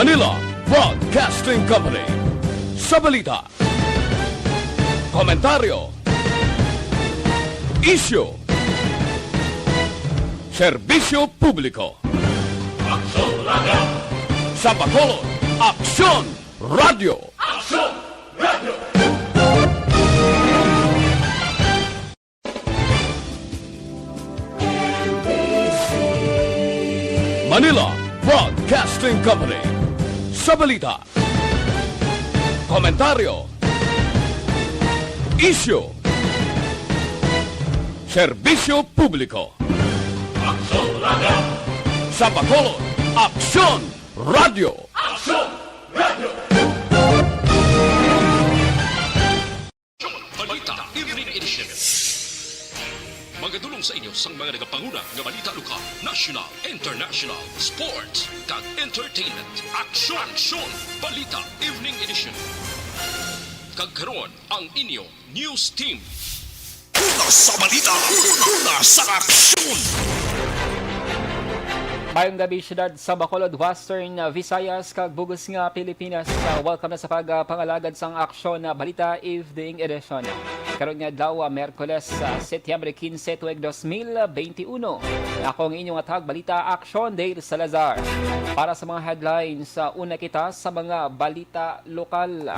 Manila Broadcasting Company. Sa balita, komentaryo, isyu, serbisyo publiko. Aksyon Radio! Sa Bacolod, Aksyon Radio! Aksyon Radio! Manila Broadcasting Company. Sa balita, komentaryo, isyu, serbisyo publiko. Aksyon Radio! Sa Bacolod, Aksyon Radio! Aksyon Radio! Balita Evening Edition. Magadulong sa inyo sang mga nagapanguna nga balita lokal, national, international, sports, kag entertainment. Aksyon! Balita Evening Edition. Kag karon ang inyo news team. Una sa balita, una sa aksyon. Mayong gabi siyudad sa Bacolod, Western Visayas, kag bugos nga Pilipinas. Welcome na sa pagpangalagad sang Aksyon na Balita Evening Edition. Karon nga daw Merkules, Setyembre 15, tuig 2021. Ako ang inyong atag Balita Aksyon, Dale Salazar. Para sa mga headlines, una kita sa mga balita lokal.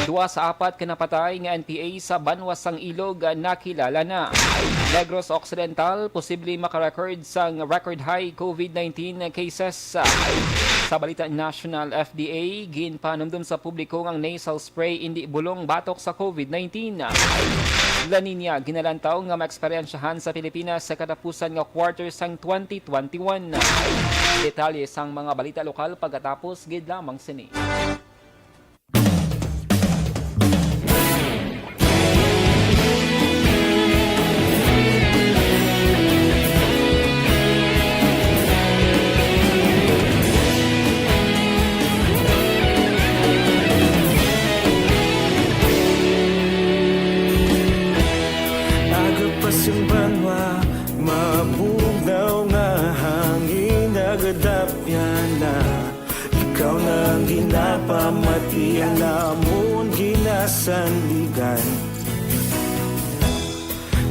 2 sa 4 kinapatay nga NPA sa Banwasang Ilog nakilala na. Negros Occidental, posibleng makarecord sang record high COVID-19 cases. Sa balita national, FDA, ginpanumdum sa publiko ang nasal spray hindi bulong batok sa COVID-19. La Nina, ginalantaw nga maeksperiensyahan sa Pilipinas sa katapusan nga quarter sang 2021. Detalye sang mga balita lokal pagkatapos gid lamang sini. Yung banwa, mabugaw nga hangin nagadapyan na. Ikaw nang ginapamatian namon ginasandigan.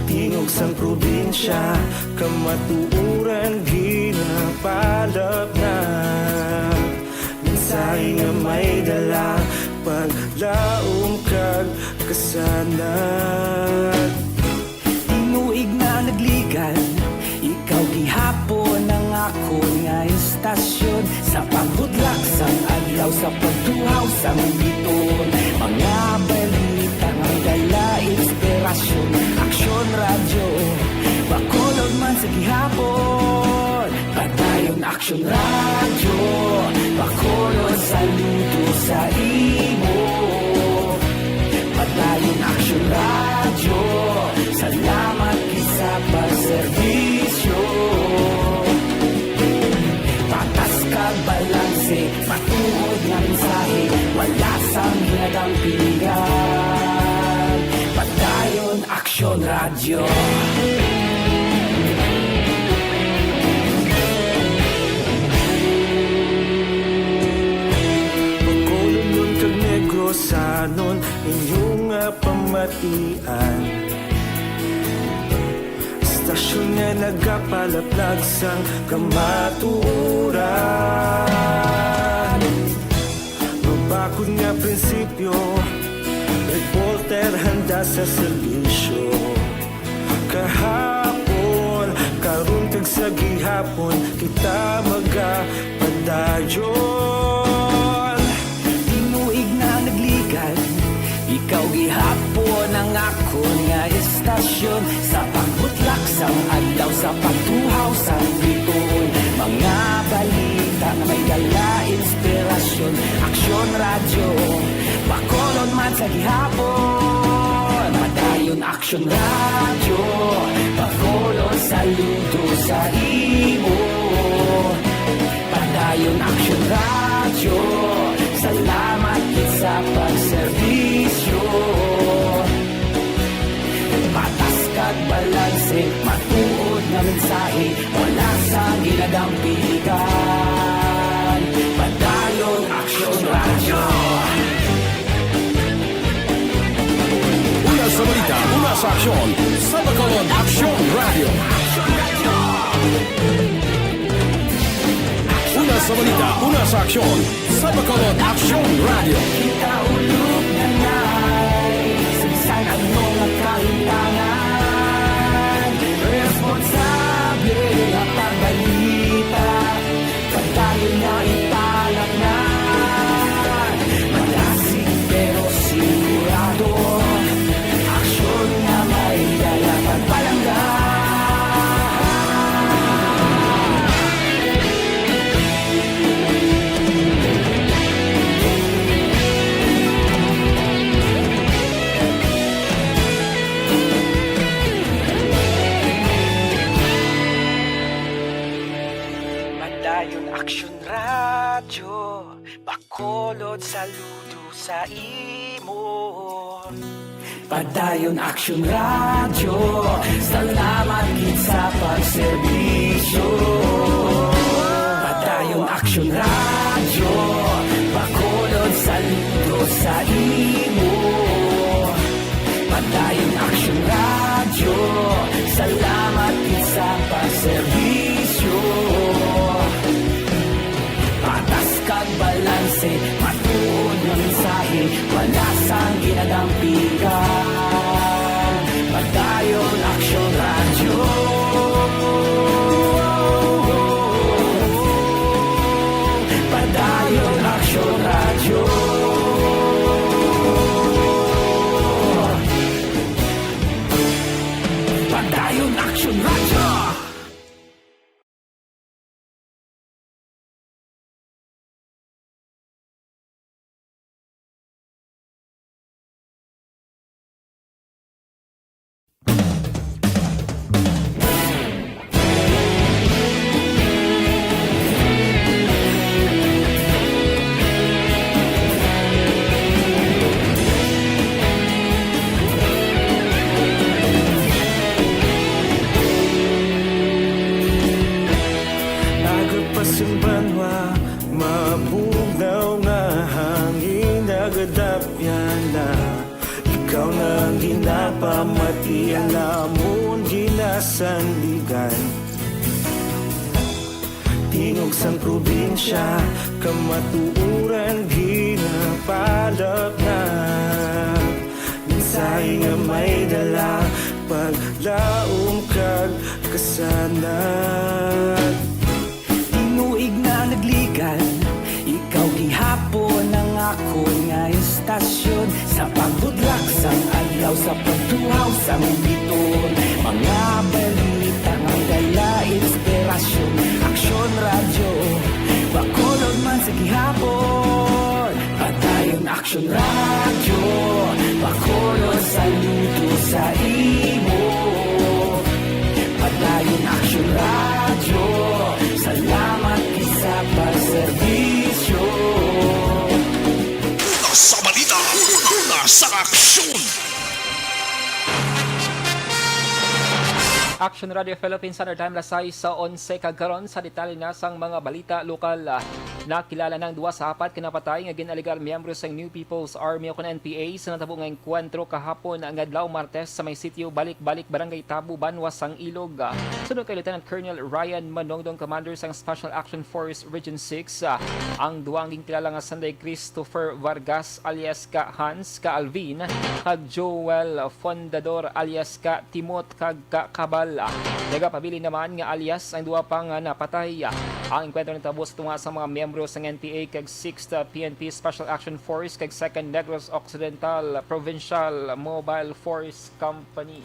Tingog sang probinsya, kamatuuran ginapalap na. Mensahe nga may dala, paglaom kag kasanat. Inuig na nagligan, ikaw gihapon ang ako nga istasyon. Sa pagbudlak sang adlaw, sa pagtuhaw sang biton. Mga balita nga dala inspirasyon. Aksyon Radio, Bacolod man sa gihapon. Patayon Aksyon Radio, Bacolod saludo sa imo. Patayon Aksyon Radio, salamat sa pagserbisyo. Patas kag balanse, matuod nga mensahe, wala sang ginadang piligan. Patayon Aksyon Radio. Bacolod nun kag Negros anon inyong pamatian. Stasyon nga nagapalaplag sang kamatuuran. Mabakod nga prinsipyo, reporter handa sa serbisyo. Kahapon, karon kag sa gihapon, kita magapadayon. Tinuig na nagligan, ikaw gihapon ang ako nga istasyon. Sa pagbutlak sang adlaw, sa pagtuhaw sang biton. Mga balita na may dala inspirasyon. Aksyon Radio, Bacolod man sa gihapon. Patayon Aksyon Radio, Bacolod saludo sa imo. Patayon Aksyon Radio, salamat sa pagserbisyo. Patas kag balanse, matuod nga mensahe, wala sa ginadampilikan. Patayon sa aksyon sa Bacolod Aksyon Radio. Una sa balita, una sa aksyon sa Bacolod Aksyon Radio. Kaulog na na'y Sinsan ang mga kahintangan Responsable at pagbalita Pagdayo na italak na Malasig pero sigurado Aksyon na may dala pagpalanggan Padayon Aksyon Radyo Bacolod saludo sa imo Padayon Aksyon Radyo Salamat gid sa pagserbisyo Padayon Aksyon Radyo Bacolod saludo sa imo Padayon Aksyon Radyo Salamat gid sa pagserbisyo Patas kag balanse, matuod ng mensahe, wala sang ginadampikan. Padayon Aksyon Radyo. Padayon Aksyon Radyo. Padayon Aksyon Radyo. Nagapasumbanwa, mabugnaw nga hangin nagadapyan na ikaw nang ginapamatian namon ginasandigan Tingog sang probinsya, kamatuuran ginapalap na Minsay nga may dala, paglaom kag kasanag Inuig na nagligan, ikaw gihapon ang ako nga istasyon Sa pagbudlak sang adlaw, sa pagtuhaw sang biton Mga balita nga dala inspirasyon Aksyon Radyo, Bacolod man sa gihapon Padayon Aksyon Radyo, Bacolod saludo sa imo Padayon Aksyon Radyo, salamat sa pagserbisyo. Una sa balita, una sa aksyon. Aksyon Radio Philippines Standard Time lasay sa 11 kagaron sa detalye na sang mga balita lokal. Nakilala ng 2 sa 4 kinapatay nga ginaligar miyembro sa New People's Army o NPA sa natabo nga enkwentro kahapon ang adlaw Martes sa may sitio Balik-Balik Barangay Tabu, Banwas, sang Ilog. Sunod kay Lieutenant Colonel Ryan Manongdong, Commander sang Special Action Force Region 6, ang duwang gintilala nga Sunday Christopher Vargas alias ka Hans ka Alvin kag Joel Fondador alias ka Timot kag ka Kabal. Nagapabili naman nga alias ang duwa pang napatay. Ang enkwentro nitabo sa tunga sa mga miyembro sa NPA kag 6th PNP Special Action Force kag 2nd Negros Occidental Provincial Mobile Force Company.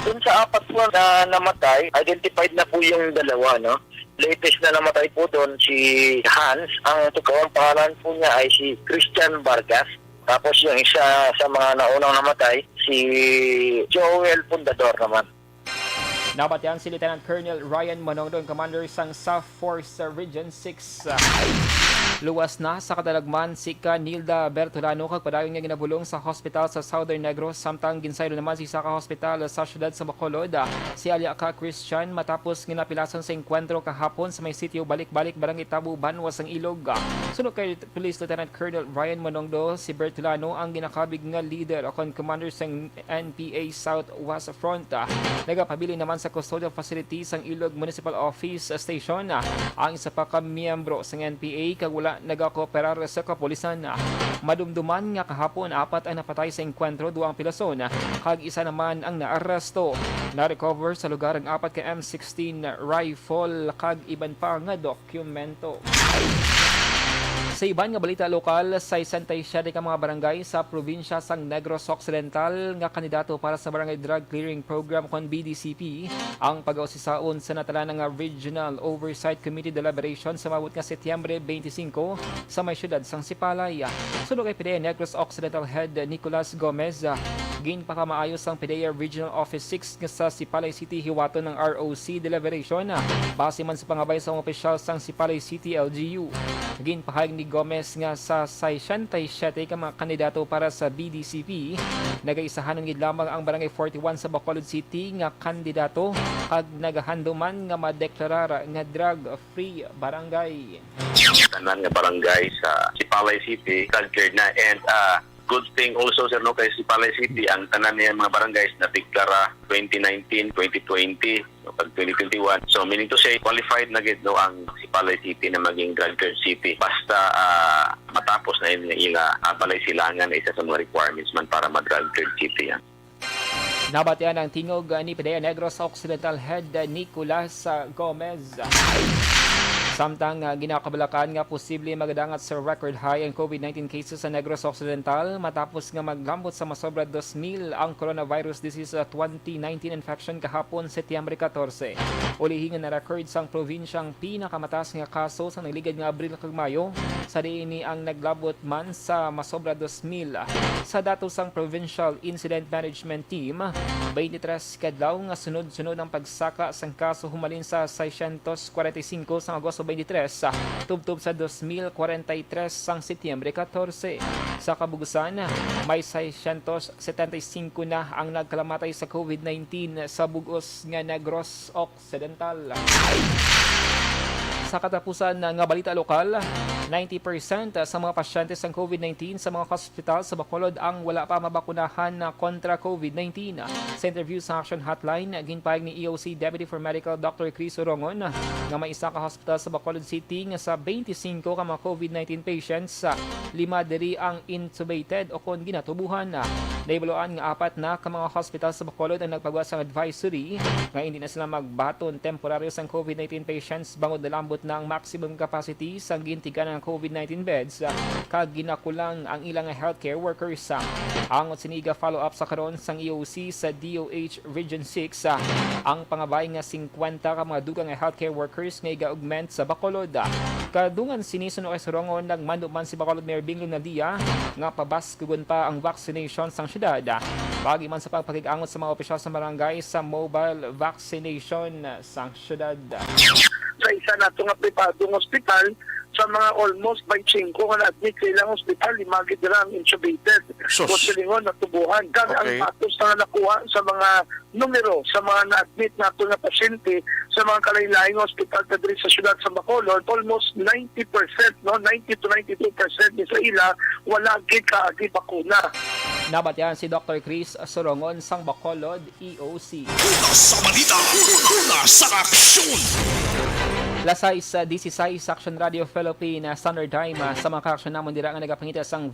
Dun sa 4 po na namatay, identified na po yung 2, no? Latest na namatay po doon si Hans. Ang tukawang pangalan po niya ay si Christian Vargas. Tapos yung isa sa mga naunang namatay, si Joel Fundador naman. Nabatian si Lieutenant Colonel Ryan Manongdong, Commander sang South Force Region 6. Luwas na sa kadalagman si Nilda Bertolano kag padayon nga ginabulong sa hospital sa Southern Negros samtang ginsaylo naman si sa hospital sa syudad sa Bacolod si Aliaca Christian matapos ginapilasan sa enkwentro kahapon sa may sitio balik-balik barangay Tabu Banwas ang Ilog. Sunod kay Police Lieutenant Colonel Ryan Manongdo, si Bertolano ang ginakabig nga leader o commander sa NPA Southwest Front. Nagapabili naman sa custodial facilities ang Ilog Municipal Office Station ang isa pa ka miyembro sa NPA kag wala nagakooperar sa kapulisan. Madumduman nga kahapon 4 ang napatay sa enkwentro, 2 ang pilason kag isa naman ang naaresto. Na-recover sa lugar ang 4 ka M16 rifle kag iban pa nga dokumento. Sa iban nga balita lokal, sa 67 ka mga barangay sa probinsya sang Negros Occidental nga kandidato para sa Barangay Drug Clearing Program kon BDCP ang pag-ausisaon sa natalan nga Regional Oversight Committee Deliberation sa mabot nga Setyembre 25 sa may syudad sang Sipalay. Sunod kay PDEA Negros Occidental Head Nicolas Gomez, ginpakamaayo sang PDEA Regional Office 6 nga sa Sipalay City hiwaton ng ROC Deliberation base man sa pangabay sa mga opisyal sang Sipalay City LGU. Ginpahayag ni Gomez nga sa 67 ka mga kandidato para sa BDCP, nagaisahanon gid lamang ang Barangay 41 sa Bacolod City nga kandidato kag nagahanduman nga madeklarar nga drug-free barangay. Tanan nga barangay sa Sipalay City cleared na, and good thing also sir no kay Sipalay City ang tanan niya mga barangays na deklara 2019, 2020, pag 2021. So meaning to say qualified na gid no ang Sipalay City na maging drug-cleared city basta matapos na yung balay silangan isa sa mga requirements man para ma-drug-cleared city yan. Nabatian ang tingog ni PDEA Negros Occidental Head Nicolas Gomez. Samtang ginakabalakan nga posible magadangat sa record high ang COVID-19 cases sa Negros Occidental matapos nga maglambot sa masobra 2,000 ang coronavirus disease 2019 infection kahapon Setyembre 14. Ulihingan na record sang probinsyang pinakamataas nga kaso sa nagligad nga Abril kag Mayo sa diini ang naglabot man sa masobra 2,000. Sa datos sang Provincial Incident Management Team, 23 kadlaw nga sunod-sunod ang pagsaka sang kaso humalin sa 645 sa Agosto 23, tubtub sa 2,043 sang Setyembre 14. Sa kabugusan, may 675 na ang nagkalamatay sa COVID-19 sa bugos nga Negros Occidental. Sa katapusan nga balita lokal, 90% sa mga pasyente sa COVID-19 sa mga hospital sa Bacolod ang wala pa mabakunahan kontra COVID-19. Sa interview sa Aksyon Hotline, ginpahayag ni EOC Deputy for Medical Dr. Chris Orongon nga may isa ka hospital sa Bacolod City nga sa 25 ka mga COVID-19 patients, 5 diri ang intubated o kon ginatubuhan. Naibaluan nga 4 na ka mga hospital sa Bacolod ang nagpagawa sa advisory nga hindi na sila magbaton temporaryo sa COVID-19 patients bangod nalambot na ang maximum capacity sa gintigan ng COVID-19 beds kag ginakulang ang ilang healthcare workers. Ang siniga follow-up sa karon sang EOC sa DOH Region 6 ang pangabay nga 50 ka mga dugang healthcare workers nga iga-augment sa Bacolod. Kadungan sinisuno kay Sorongon nagmanduman si Bacolod Mayor Bing Lunadia nga pabaskugon pa ang vaccination sang syudad. Pagi man sa pagpakigangot sa mga opisyal sa barangay sa mobile vaccination sang syudad. Sa isa na ito nga pripadong ospital, sa mga almost 25 nga na-admit sa ilang ospital, 5 ang intubated. Sus. O silingon na tubuhan. Kan Okay. ang patos na nakuha sa mga numero, sa mga na-admit na ito na pasyente, sa mga kalaylaing ospital na diri sa syudad sa Bacolod, almost 90%, no? 90 to 92% ni sa ila, wala gid kaagi bakuna. Nabatyan si Dr. Chris Sorongon sang Bacolod EOC. Una sa balita, una sa aksyon. Lasay sa 16 Aksyon Radio Philippine Standard Time sa mga ka-aksyon namon dira nga nagapangita sang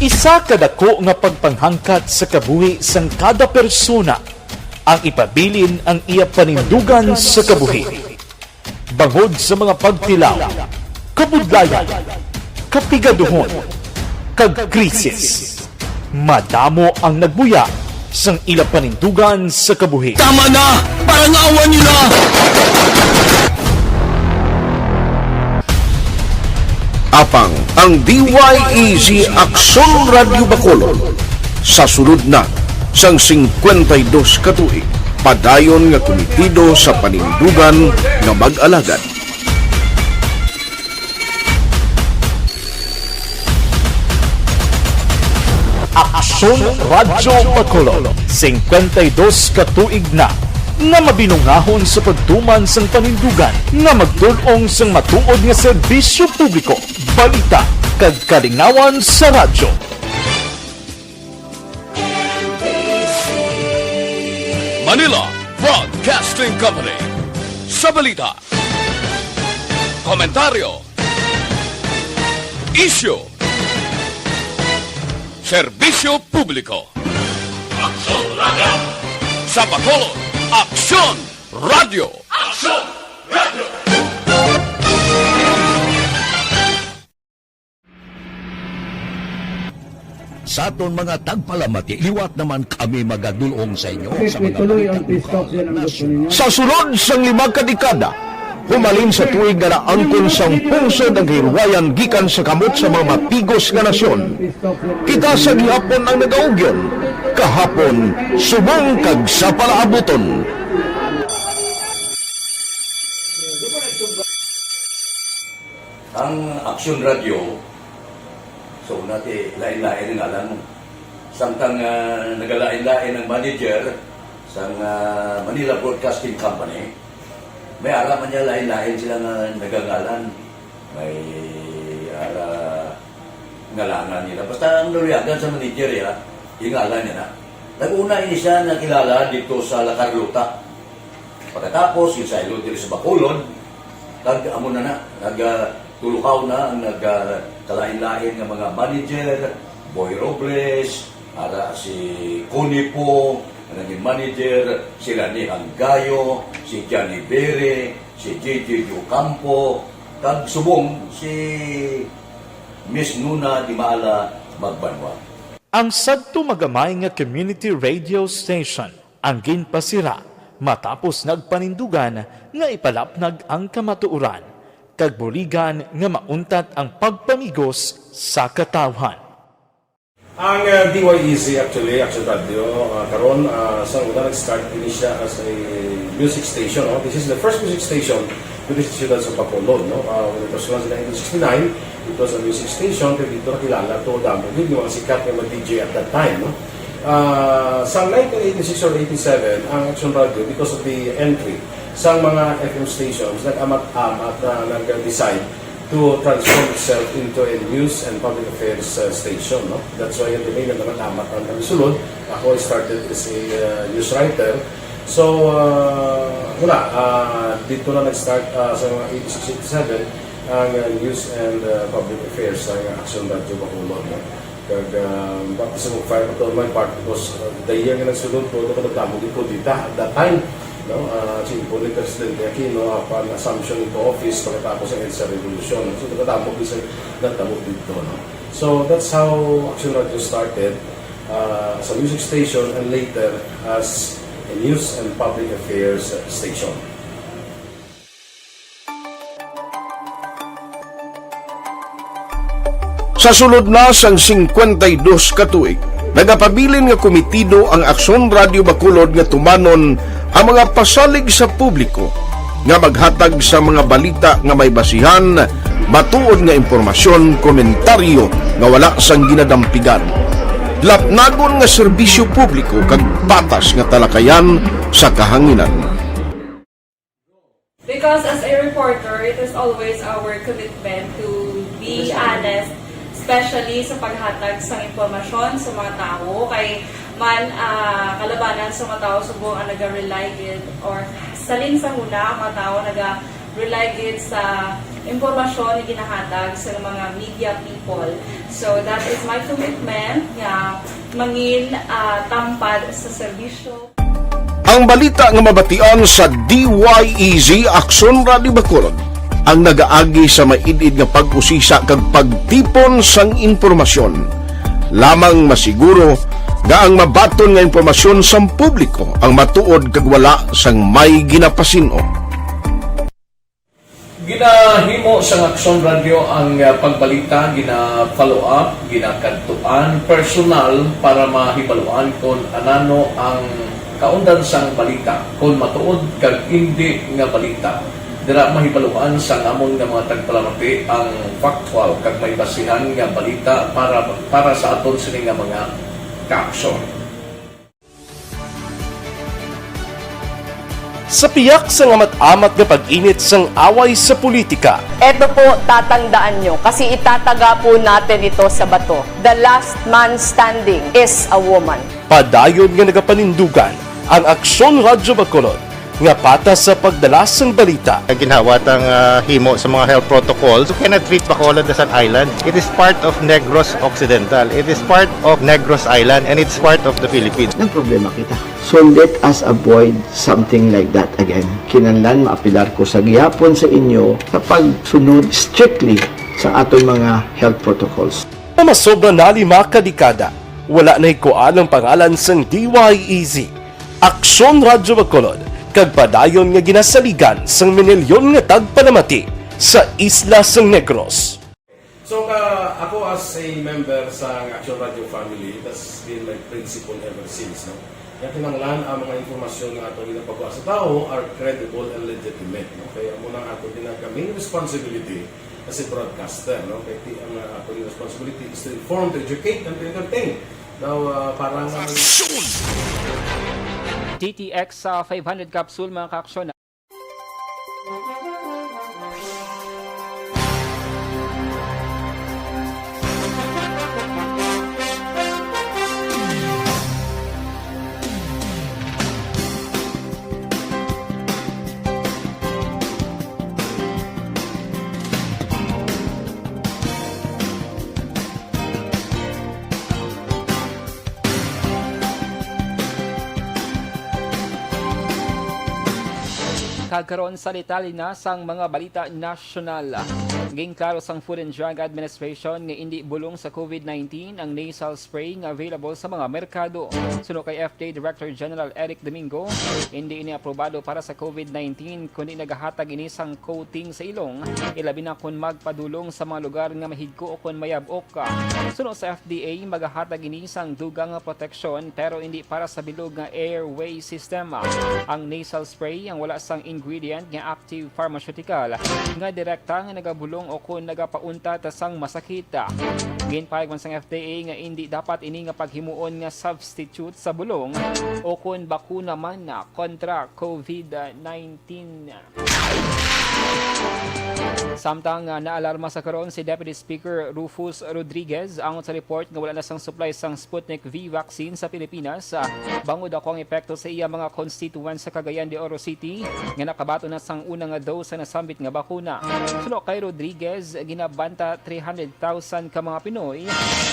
Isa kadako nga pagpanghangkat sa kabuhi sang kada persona ang ipabilin ang iya panindugan sa kabuhi. Bangod sa mga pagtilaw, kabudlayan, kapigaduhon, kagkrisis, madamo ang nagbuya sang ila panindugan sa kabuhi. Tama na! Parang awan nyo na! Apang ang DYEZ Aksyon Radio Bacolod sa sulod na sang 52 katuig padayon nga komitido sa panindugan nga mag-alagad. Aksyon Radio Bacolod 52 katuig na nga mabinungahon sa pagtuman sang panindugan nga magdulong sang matuod nga serbisyo publiko, balita kag kalingawan sa radyo. Manila Broadcasting Company sa balita, komentaryo, issue, serbisyo publiko. Aksyon Radio sa Bacolod. Aksyon Radio! Aksyon Radio! Sa aton mga tagpalamati, liwat naman kami magadulong sa inyo sa mga Sa sulod sang 5 kadekada, humalin sa tuig nga naangkon sang pungsod ang hirwayan gikan sa kamot sa mga mapigos nga nasyon. Kita sa gihapon ang nagaugyon, kahapon subong kag sa palaabuton. ang Aksyon Radio. So nati lain-lain ang alam. Samtang nagalain-lain ang manager sa Manila Broadcasting Company, may araman niya lain-lain sila nga nagangalan. May ngalangan nila. Basta ang nuriyagan sa manager ya, ingalan niya na. Nag-una ini siya nakilala dito sa La Carlota. Pagkatapos, yung sa ilo dito sa Bacolod, nag-amo na nagtulukaw na ang nagkalain-lain ng mga manager, Boy Robles, si Connie po, naging manager, sila ni Anggayo, si Johnny Bere, si JJ Ocampo, kag subong si Miss Nuna Di Maala Magbanwa. Ang sadto magamay nga community radio station ang ginpasira matapos nagpanindugan nga ipalapnag ang kamatuoran kag buligan nga mauntat ang pagpamigos sa katawhan. Ang DYEZ actually, Aksyon Radio, karon sa una nag-start din siya as a music station. No? This is the first music station with the students of Bacolod. No? When it was launched in 1969, it was a music station. Pero dito nakilala to damo din yung mga sikat na mag-DJ at that time. No? Sa 1986 or 87, ang Aksyon Radio, because of the entry sa mga FM stations, nag-amat-amat na nag-decide to transform itself into a news and public affairs station. No? That's why yung domain na naman-amat ang namisulod. Ako started as a news writer. So, dito na nag-start sa mga 86-87 ang news and public affairs ng Aksyon Radio Bacolod. No? Kag baptism of fire ito my part because the year nga nagsulod ko, ito ko nagtamo din po dito at that time. No, po ni Presidente Aquino upon assumption into office pagkatapos ng EDSA Revolution. So, nagtamo dito. No? So, that's how Aksyon Radio started as a music station and later as a news and public affairs station. Sa sulod na sang 52 katuig, nagapabilin nga komitido ang Aksyon Radio Bacolod nga tumanon ang mga pasalig sa publiko nga maghatag sa mga balita nga may basihan, matuod nga impormasyon, komentaryo nga wala sang ginadampigan. Lapnagon nga serbisyo publiko kag patas nga talakayan sa kahanginan. Because as a reporter, it is always our commitment to be honest, especially sa paghatag sa impormasyon sa mga tao kay man kalabanan sa mga tao subong ang naga-rely gid or salin sa huna ang mga tao naga-rely gid sa impormasyon na ginahatag sa mga media people. So that is my commitment nga mangin tampad sa serbisyo. Ang balita nga mabatian sa DYEZ Aksyon Radio Bacolod ang nagaagi sa maidid nga pag-usisa kag pagtipon sang impormasyon. Lamang masiguro nga ang mabaton nga impormasyon sang publiko ang matuod kag wala sang may ginapasino. Ginahimo sa Aksyon Radio ang pagbalita, gina-follow up, ginakantuan, personal para mahibaluan kung anano ang kaundan sang balita, kung matuod kag hindi nga balita. Dira mahibaluan sang amon nga mga tagpalamati ang factual kag may basihan nga balita para sa aton sini nga mga kaaksyon. Sa piyak sa amat-amat nga pag-init sang away sa politika, Ito po, tatandaan nyo, kasi itataga po natin ito sa bato. The last man standing is a woman. padayon nga nagapanindugan ang Aksyon Radio Bacolod nga patas sa pagdalas ng balita. Ginhawat ang himo sa mga health protocols. You cannot treat Bacolod as an island. It is part of Negros Occidental. It is part of Negros Island and it's part of the Philippines. Ang problema kita. So let us avoid something like that again. Kinahanglan maapilar ko sa gihapon sa inyo sa pagsunod strictly sa atong mga health protocols. Masobra na 5 kadekada, wala na ikuan ang pangalan sang DYEZ, Aksyon Radio Bacolod, kag padayon nga ginasaligan sang minilyon nga tagpanamati sa isla sang Negros. So ako as a member sa Aksyon Radio family, that's been my principle ever since. No? Kaya kinanglan ang mga informasyon nga atong ginapagawa sa tao are credible and legitimate. No? Kaya muna nga atong ginagkaming responsibility as a broadcaster. No? Kaya ang atong responsibility is to inform, to educate, and to entertain. Now, parang... TTX sa 500 capsule mga kaaksyon. Kagkaroon sa detalye na sang mga balita nasyonal. Ging klaro sang Food and Drug Administration nga hindi bulong sa COVID-19 ang nasal spray nga available sa mga merkado. Suno kay FDA Director General Eric Domingo, hindi ini aprobado para sa COVID-19 kundi nagahatag ini sang coating sa ilong, ilabi na kung magpadulong sa mga lugar nga mahigko o kung mayabok ka. Suno sa FDA, magahatag ini sang dugang nga proteksyon pero hindi para sa bilog nga airway system. Ang nasal spray ang wala sang ingredient nga active pharmaceutical nga direkta nga nagabulong o kung nagapaunta ta sang masakit. Ginpayag man sang FDA nga hindi dapat ini nga paghimuon nga substitute sa bulong o kung bakuna man na kontra COVID-19. Samtang naalarma sa karon si Deputy Speaker Rufus Rodriguez angon sa report nga wala na sang supply sang Sputnik V vaccine sa Pilipinas. Bangod ako ang epekto sa iya mga constituents sa Cagayan de Oro City nga nakabato na sang unang nga dose sa nasambit nga bakuna. Suno kay Rodriguez, ginabanta 300,000 ka mga Pinoy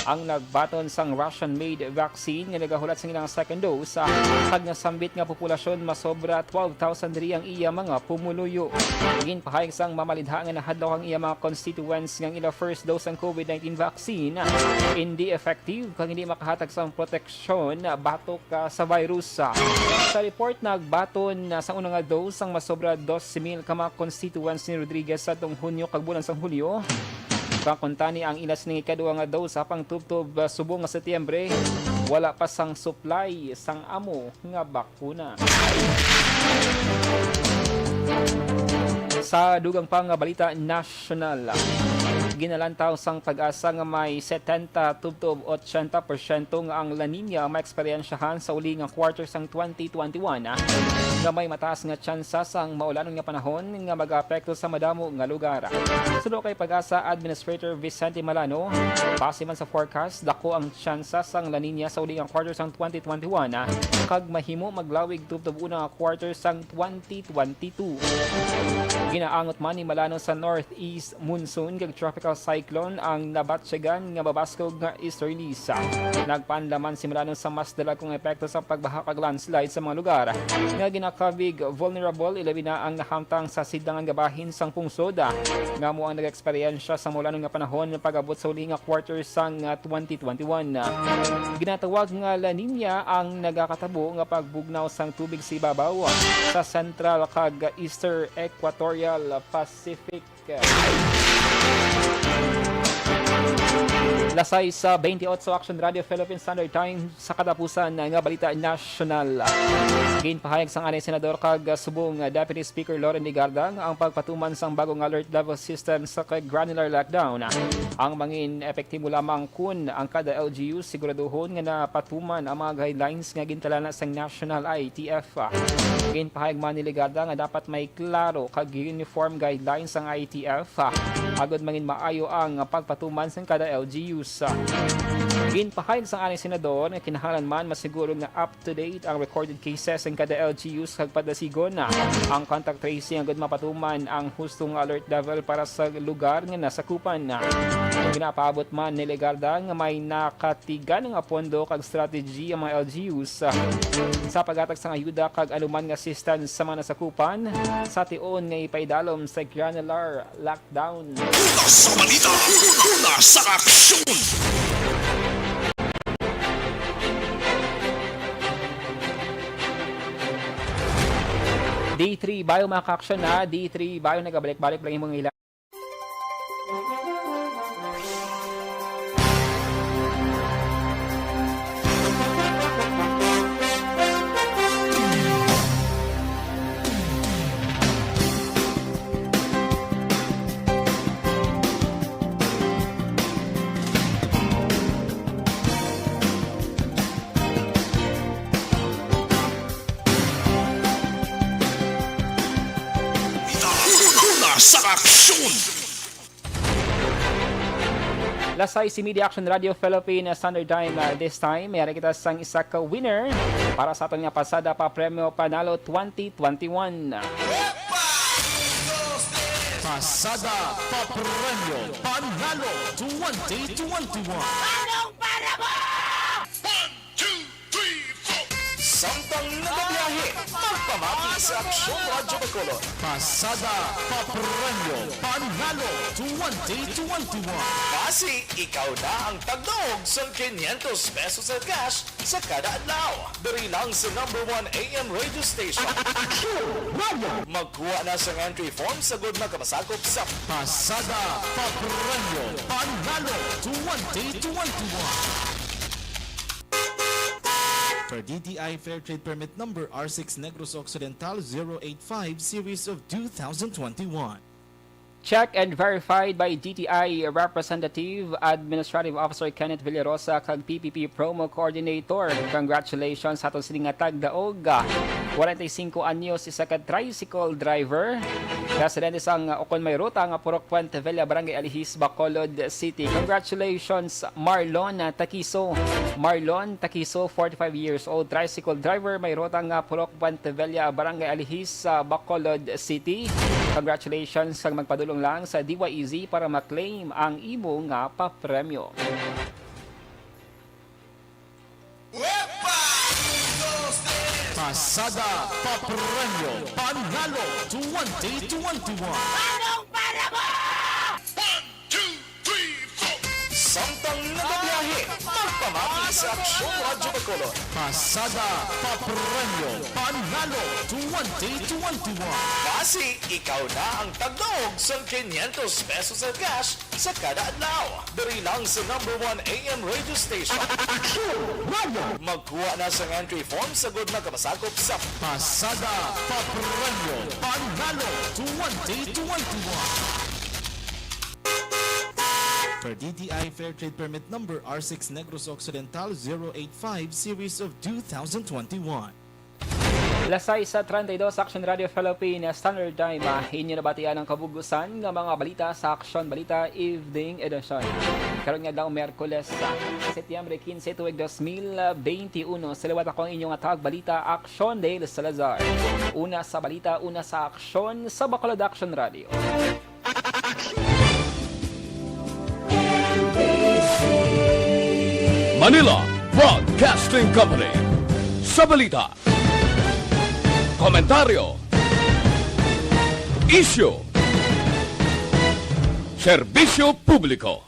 ang nagbaton sang Russian-made vaccine nga nagahulat sa ilang second dose. Kag nasambit nga populasyon masobra 12,000 diri ang iya mga pumuluyo. Ginpahayag sang mamalidha nga nahadlaw ang iya mga constituents nga ila first dose ng COVID-19 vaccine hindi effective kag hindi makahatag sang proteksyon batok sa virus. Sa report nagbaton sa unang nga dose ang masobra 12,000 ka mga constituents ni Rodriguez sa tong Hunyo kag bulan sang Hulyo. Kakuntani ang ilas ni ikaduha nga dose sa pangtubtob subong nga Setyembre, wala pa sang supply sang amo nga bakuna. Sa dugang pang balita nasyonal, ginalantaw sang pag-asa nga may 70-80% nga ang La Nina maeksperiensyahan sa uli nga quarter sang 2021 nga may mataas nga tsansa sang maulanon nga panahon nga mag-apekto sa madamo nga lugar. Suno kay Pag-asa Administrator Vicente Malano, base man sa forecast, dako ang tsansa sang La Nina sa uli nga quarter sang 2021 kag mahimo maglawig tubtob unang quarter sang 2022. Ginaangot man ni malano sa northeast monsoon kag tropical cyclone ang nabatsyagan nga mabaskog nga easterlies. Nagpaanlaman si malano sa mas dalagong epekto sa pagbaha kag landslide sa mga lugar nga ginakabig vulnerable ilabi na ang nahamtang sa sidangan gabahin sang pungsod nga mo ang nag-eksperyensya sa mula nga panahon pag-abot sa uli nga quarter sang 2021. Ginatawag nga La Nina ang nagakatabo nga pagbugnaw sang tubig sa ibabaw sa Central kag Eastern Equatorial Pacific. Lasay sa 28 sa Aksyon Radio Philippine Standard Time sa katapusan nga balita nasyonal. Ginpahayag sang anay senador kag subong Deputy Speaker Loren Ligardang ang pagpatuman sang bagong alert level system sa granular lockdown. Ang mangin epektibo lamang kun ang kada LGU siguraduhon nga napatuman ang mga guidelines nga gintalana sang National ITF. Ginpahayag man ni Ligardang nga dapat may klaro kag uniform guidelines sang ITF agod mangin maayo ang pagpatuman sang kada LGUs. Ginpahayag sa anay senador na kinahanglan man masiguro nga up-to-date ang recorded cases ng kada LGUs kag padasigon ang contact tracing agad mapatuman ang hustong alert level para sa lugar nga nasakupan. Ginapaabot man ni Legarda nga may nakatigan nga pondo kag strategy ang mga LGUs sa paghatag sang ayuda kag anuman nga assistance sa mga nasakupan sa tion nga ipaidalom sa granular lockdown. Sa balita, sa aksyon! D3 Bio mga ka-aksyon na D3 Bio nagabalik-balik lang yung mga ilan. Sa aksyon! Lasay si Media Action Radio Philippine Standard Time. This time, mayroon kita sang isa ka winner para sa aton nga pasada pa premyo Panalo 2021. Pasada pa premyo Panalo 2021. Anong para mo? 1, 2, 3, 4! Samtang nagabiyahe, magpamati sa Aksyon Radyo Bacolod. Pasada pa premyo Panalo 2021. Kasi ikaw na ang tagdog sa 500 pesos sa cash sa kada adlaw. Dari lang sa number 1 AM radio station. Aksyon Radio. Magkuha na sa entry form sa good na kamasakop sa Pasada pa premyo Panalo 2021. Per DTI Fair Trade Permit Number R6 Negros Occidental 085 Series of 2021. Check and verified by DTI Representative Administrative Officer Kenneth Villarosa kag PPP Promo Coordinator. Congratulations sa aton sining nga tagdaog. 45 anyos isa ka tricycle driver. Residente sang Okon may ruta nga Purok Puente Villa Barangay Alihis, Bacolod City. Congratulations Marlon Taquiso. Marlon Taquiso, 45 years old, tricycle driver, may ruta nga Purok Puente Villa Barangay Alihis, Bacolod City. Congratulations kag magpadulong lang sa DYEZ para maklaim ang imo nga papremyo. Pasada pa premyo Panalo 2021. Anong para mo? 1, 2, 3, 4! Samtang nagabiyahe, magpamati sa Aksyon Radyo Bacolod. Pasada pa premyo Panalo 2021. Kasi ikaw na ang tagdog sa 500 pesos sa cash sa kada adlaw. Dari lang sa number 1 AM radio station. Aksyon Radio. Magkuha na sa entry form sa good na kamasakop sa Pasada pa premyo Panalo 2021. Per DTI Fair Trade Permit Number R6 Negros Occidental 085 Series of 2021. Lasay sa 32 Aksyon Radio Philippines Standard Time. Inyo nabatian ang kabugusan ng mga balita sa Aksyon Balita Evening Edition. Karon nga daw Miyerkules sa Setyembre 15 tuig 2021. Salawat ako ang inyong atag balita Aksyon Dale Salazar. Una sa balita, una sa aksyon sa Bacolod Aksyon Radio. Manila Broadcasting Company. Sa balita, komentaryo, isyu, serbisyo publiko.